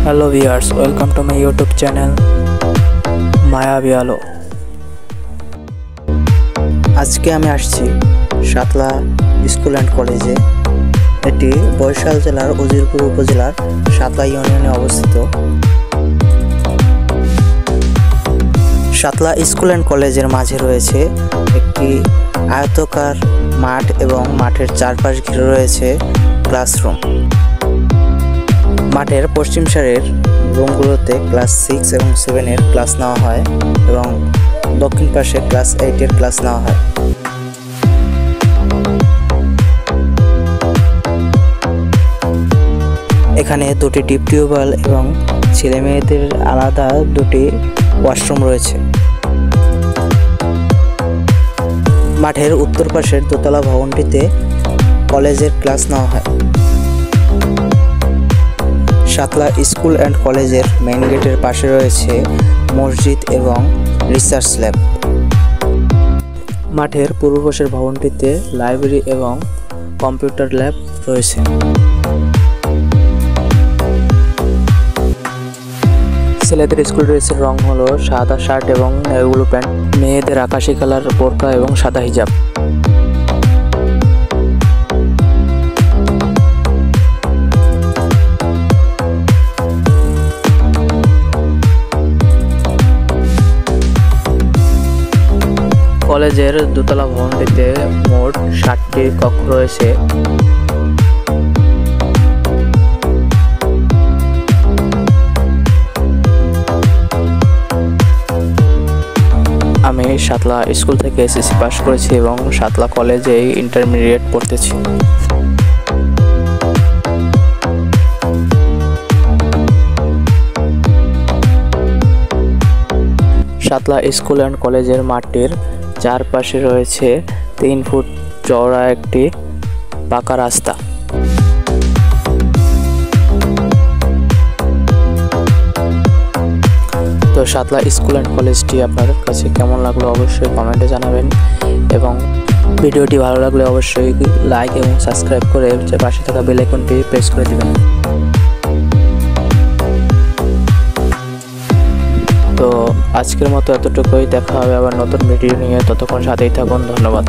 Hello viewers, welcome to my YouTube channel মায়াবী আলো। আজকে আমি আসছি সাতলা স্কুল অ্যান্ড কলেজে। এটি বরিশাল জেলার উজিরপুর উপজেলার সাতলা ইউনিয়নে অবস্থিত। সাতলা স্কুল অ্যান্ড কলেজের মাঝে রয়েছে একটি আয়তাকার মাঠ এবং মাঠের চারপাশ ঘিরে রয়েছে ক্লাসরুম। মাঠের পশ্চিম সারির রুমগুলোতে ক্লাস 6 এবং 7 এর ক্লাস নেওয়া হয় এবং দক্ষিণ পাশে ক্লাস 8 এর ক্লাস নেওয়া হয়। এখানে দুটি ডিপ টিউবওয়েল এবং ছেলে মেয়েদের আলাদা দুটি ওয়াশরুম রয়েছে। মাঠের উত্তর পাশের দোতলা ভবনটিতে কলেজের ক্লাস নেওয়া হয়। সাতলা স্কুল অ্যান্ড কলেজের মেইন গেটের পাশে রয়েছে মসজিদ এবং রিসার্চ ল্যাব। মাঠের পূর্ব পাশের ভবনটিতে লাইব্রেরি এবং কম্পিউটার ল্যাব রয়েছে। ছেলেদের স্কুল ড্রেসের রং হলো সাদা শার্ট এবং নেভি ব্লু প্যান্ট, মেয়েদের আকাশি কালার বোরকা এবং সাদা হিজাব। কলেজের দোতলা ভবনটিতে মোট 7টি কক্ষ রয়েছে। আমি সাতলা স্কুল থেকে এসএসসি পাস করেছি এবং সাতলা কলেজে ইন্টারমিডিয়েট পড়তেছি। সাতলা স্কুল অ্যান্ড কলেজের মাঠটির চারপাশে রয়েছে 3 ফুট চওড়া একটি পাকা রাস্তা। তো সাতলা স্কুল অ্যান্ড কলেজটি আপনার কাছে কেমন লাগলো অবশ্যই কমেন্টে জানাবেন এবং ভিডিওটি ভালো লাগলে অবশ্যই লাইক এবং সাবস্ক্রাইব করে পাশে থাকা বেল আইকনটি প্রেস করে দেবেন। তো আজকের মতো এতটুকুই, দেখা হবে আবার নতুন ভিডিও নিয়ে। ততক্ষণ সাথেই থাকুন। ধন্যবাদ।